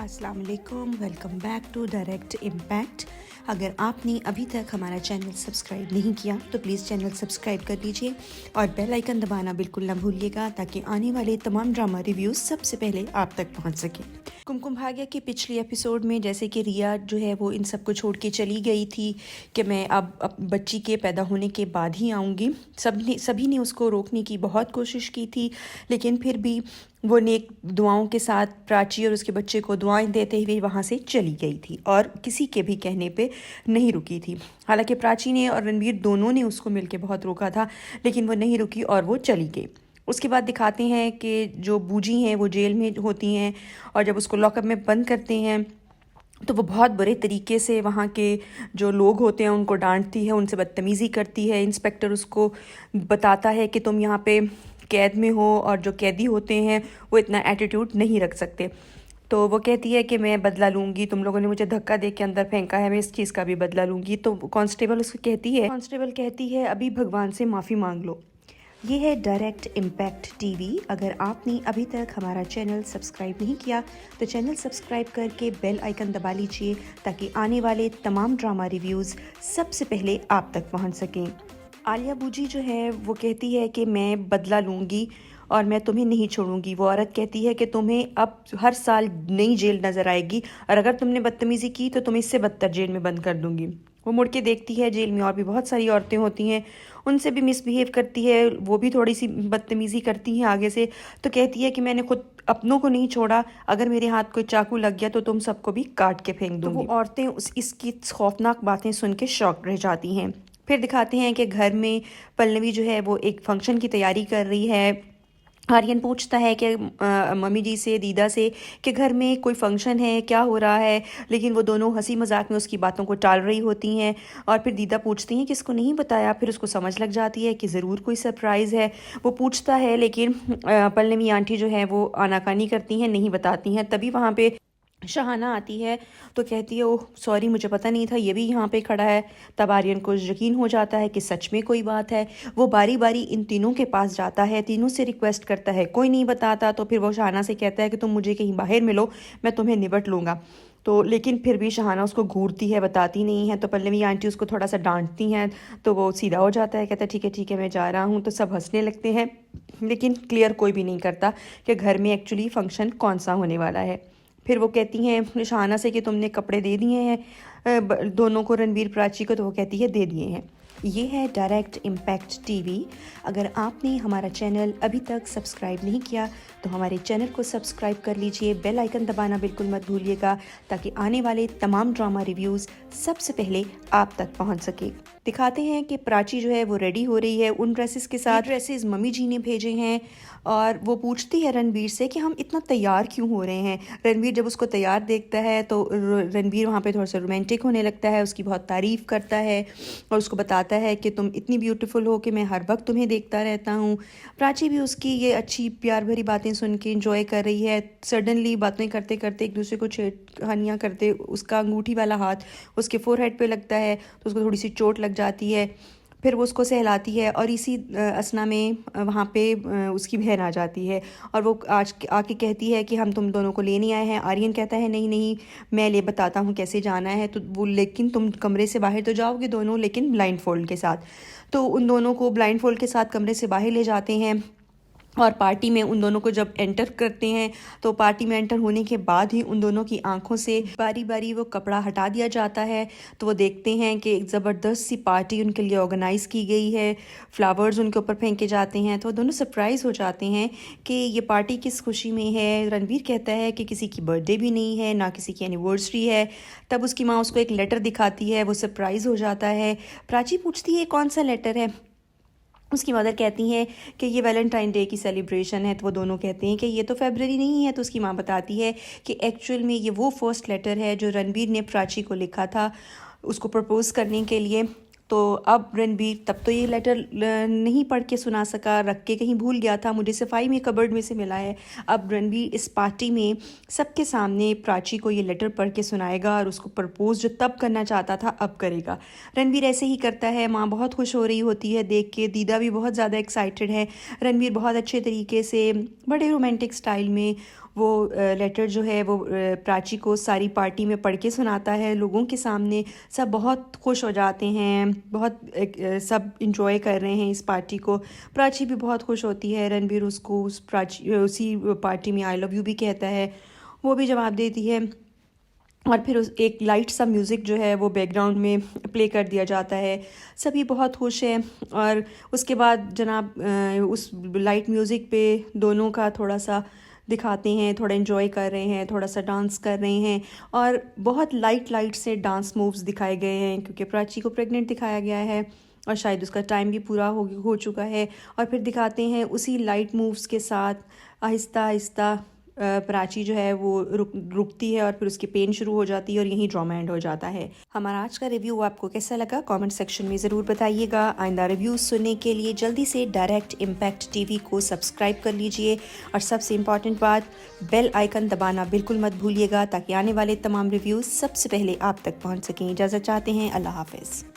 अस्सलाम वालेकुम, welcome back to direct impact. अगर आपने अभी तक हमारा चैनल सब्सक्राइब नहीं किया तो प्लीज़ चैनल सब्सक्राइब कर लीजिए और बेल आइकन दबाना बिल्कुल ना भूलिएगा ताकि आने वाले तमाम ड्रामा रिव्यूज़ सबसे पहले आप तक पहुंच सके। कुमकुम भाग्य के पिछले एपिसोड में जैसे कि रिया जो है वो इन सबको छोड़ के चली गई थी कि मैं अब बच्ची के पैदा होने के बाद ही आऊँगी। सभी ने उसको रोकने की बहुत कोशिश की थी, लेकिन फिर भी वो नेक दुआओं के साथ प्राची और उसके बच्चे को दुआएं देते हुए वहाँ से चली गई थी और किसी के भी कहने पे नहीं रुकी थी। हालांकि प्राची ने और रणवीर दोनों ने उसको मिलके बहुत रोका था, लेकिन वो नहीं रुकी और वो चली गई। उसके बाद दिखाते हैं कि जो बूजी हैं वो जेल में होती हैं और जब उसको लॉकअप में बंद करते हैं तो वो बहुत बुरे तरीके से वहाँ के जो लोग होते हैं उनको डांटती है, उनसे बदतमीज़ी करती है। इंस्पेक्टर उसको बताता है कि तुम यहाँ पे कैद में हो और जो कैदी होते हैं वो इतना एटीट्यूड नहीं रख सकते। तो वो कहती है कि मैं बदला लूँगी, तुम लोगों ने मुझे धक्का दे के अंदर फेंका है, मैं इस चीज़ का भी बदला लूँगी। तो कांस्टेबल कहती है अभी भगवान से माफ़ी मांग लो। ये है डायरेक्ट इम्पैक्ट टीवी। अगर आपने अभी तक हमारा चैनल सब्सक्राइब नहीं किया तो चैनल सब्सक्राइब करके बेल आइकन दबा लीजिए ताकि आने वाले तमाम ड्रामा रिव्यूज़ सबसे पहले आप तक पहुंच सकें। आलिया बूजी जो है वो कहती है कि मैं बदला लूँगी और मैं तुम्हें नहीं छोड़ूंगी। वो औरत कहती है कि तुम्हें अब हर साल नई जेल नज़र आएगी और अगर तुमने बदतमीज़ी की तो तुम्हें इससे बदतर जेल में बंद कर दूंगी। वो मुड़ के देखती है, जेल में और भी बहुत सारी औरतें होती हैं, उनसे भी मिसबिहेव करती है, वो भी थोड़ी सी बदतमीज़ी करती हैं आगे से। तो कहती है कि मैंने खुद अपनों को नहीं छोड़ा, अगर मेरे हाथ कोई चाकू लग गया तो तुम सबको भी काट के फेंक दूंगी। तो वो औरतें इसकी खौफनाक बातें सुन के शॉक रह जाती हैं। फिर दिखाते हैं कि घर में पल्लवी जो है वो एक फंक्शन की तैयारी कर रही है। आर्यन पूछता है कि मम्मी जी से, दीदा से, कि घर में कोई फंक्शन है, क्या हो रहा है, लेकिन वो दोनों हंसी मजाक में उसकी बातों को टाल रही होती हैं। और फिर दीदा पूछती हैं कि इसको नहीं बताया। फिर उसको समझ लग जाती है कि ज़रूर कोई सरप्राइज़ है। वो पूछता है लेकिन पल्लवी आंटी जो है वो आनाकानी करती हैं, नहीं बताती हैं। तभी वहाँ पे शहाना आती है तो कहती है ओह सॉरी, मुझे पता नहीं था ये भी यहाँ पे खड़ा है। तब आर्यन को यकीन हो जाता है कि सच में कोई बात है। वो बारी बारी इन तीनों के पास जाता है, तीनों से रिक्वेस्ट करता है, कोई नहीं बताता। तो फिर वो शहाना से कहता है कि तुम मुझे कहीं बाहर मिलो, मैं तुम्हें निपट लूँगा। तो लेकिन फिर भी शहाना उसको घूरती है, बताती नहीं है। तो पल्लवी आंटी उसको थोड़ा सा डांटती हैं तो वो सीधा हो जाता है, कहता है ठीक है मैं जा रहा हूँ। तो सब हंसने लगते हैं, लेकिन क्लियर कोई भी नहीं करता कि घर में एक्चुअली फंक्शन कौन सा होने वाला है। फिर वो कहती हैं शहाना से कि तुमने कपड़े दे दिए हैं दोनों को, रणवीर प्राची को। तो वो कहती है दे दिए हैं। ये है डायरेक्ट इम्पैक्ट टीवी। अगर आपने हमारा चैनल अभी तक सब्सक्राइब नहीं किया तो हमारे चैनल को सब्सक्राइब कर लीजिए, बेल आइकन दबाना बिल्कुल मत भूलिएगा ताकि आने वाले तमाम ड्रामा रिव्यूज़ सबसे पहले आप तक पहुंच सके। दिखाते हैं कि प्राची जो है वो रेडी हो रही है उन ड्रेसेस के साथ। ड्रेसेस मम्मी जी ने भेजे हैं और वो पूछती है रणवीर से कि हम इतना तैयार क्यों हो रहे हैं। रणवीर जब उसको तैयार देखता है तो रणवीर वहाँ पे थोड़ा सा रोमांटिक होने लगता है, उसकी बहुत तारीफ़ करता है और उसको बताता है कि तुम इतनी ब्यूटीफुल हो कि मैं हर वक्त तुम्हें देखता रहता हूँ। प्राची भी उसकी ये अच्छी प्यार भरी बातें सुन के इंजॉय कर रही है। सडनली बातें करते करते एक दूसरे को छेड़खानियाँ करते उसका अंगूठी वाला हाथ उसके फोरहेड पे लगता है तो उसको थोड़ी सी चोट लग जाती है। फिर वो उसको सहलाती है और इसी असना में वहाँ पे उसकी बहन आ जाती है और वो आज आके कहती है कि हम तुम दोनों को लेने आए हैं। आर्यन कहता है नहीं नहीं मैं ले बताता हूँ कैसे जाना है। तो वो लेकिन तुम कमरे से बाहर तो जाओगे दोनों, लेकिन ब्लाइंड फोल्ड के साथ। तो उन दोनों को ब्लाइंड फोल्ड के साथ कमरे से बाहर ले जाते हैं और पार्टी में उन दोनों को जब एंटर करते हैं तो पार्टी में एंटर होने के बाद ही उन दोनों की आंखों से बारी बारी वो कपड़ा हटा दिया जाता है। तो वो देखते हैं कि एक ज़बरदस्त सी पार्टी उनके लिए ऑर्गेनाइज़ की गई है, फ्लावर्स उनके ऊपर फेंके जाते हैं। तो दोनों सरप्राइज़ हो जाते हैं कि ये पार्टी किस खुशी में है। रणवीर कहता है कि किसी की बर्थडे भी नहीं है, ना किसी की एनिवर्सरी है। तब उसकी माँ उसको एक लेटर दिखाती है, वो सरप्राइज़ हो जाता है। प्राची पूछती है कौन सा लेटर है। उसकी मदर कहती हैं कि ये वैलेंटाइन डे की सेलिब्रेशन है। तो वो दोनों कहते हैं कि ये तो फरवरी नहीं है। तो उसकी माँ बताती है कि एक्चुअल में ये वो फर्स्ट लेटर है जो रणवीर ने प्राची को लिखा था उसको प्रपोज़ करने के लिए। तो अब रणबीर तब तो ये लेटर नहीं पढ़ के सुना सका, रख के कहीं भूल गया था, मुझे सफाई में कबर्ड में से मिला है। अब रणबीर इस पार्टी में सबके सामने प्राची को ये लेटर पढ़ के सुनाएगा और उसको प्रपोज जो तब करना चाहता था अब करेगा। रणबीर ऐसे ही करता है। माँ बहुत खुश हो रही होती है देख के, दीदा भी बहुत ज़्यादा एक्साइटेड है। रणबीर बहुत अच्छे तरीके से बड़े रोमांटिक स्टाइल में वो लेटर जो है वो प्राची को सारी पार्टी में पढ़ के सुनाता है लोगों के सामने। सब बहुत खुश हो जाते हैं, बहुत सब इंजॉय कर रहे हैं इस पार्टी को। प्राची भी बहुत खुश होती है, रणबीर उसको उसी पार्टी में आई लव यू भी कहता है, वो भी जवाब देती है। और फिर एक लाइट सा म्यूज़िक जो है वो बैकग्राउंड में प्ले कर दिया जाता है। सभी बहुत खुश हैं। और उसके बाद जनाब उस लाइट म्यूज़िक पे दोनों का थोड़ा सा दिखाते हैं, थोड़ा एंजॉय कर रहे हैं, थोड़ा सा डांस कर रहे हैं। और बहुत लाइट से डांस मूव्स दिखाए गए हैं क्योंकि प्राची को प्रेग्नेंट दिखाया गया है और शायद उसका टाइम भी पूरा हो चुका है। और फिर दिखाते हैं उसी लाइट मूव्स के साथ आहिस्ता आहिस्ता प्राची जो है वो रुकती है और फिर उसकी पेन शुरू हो जाती है और यहीं ड्रामा एंड हो जाता है। हमारा आज का रिव्यू आपको कैसा लगा कमेंट सेक्शन में ज़रूर बताइएगा। आइंदा रिव्यूज़ सुनने के लिए जल्दी से डायरेक्ट इम्पैक्ट टीवी को सब्सक्राइब कर लीजिए और सबसे इम्पॉर्टेंट बात, बेल आइकन दबाना बिल्कुल मत भूलिएगा ताकि आने वाले तमाम रिव्यूज़ सबसे पहले आप तक पहुँच सकें। इजाज़त चाहते हैं, अल्लाह हाफ़िज़।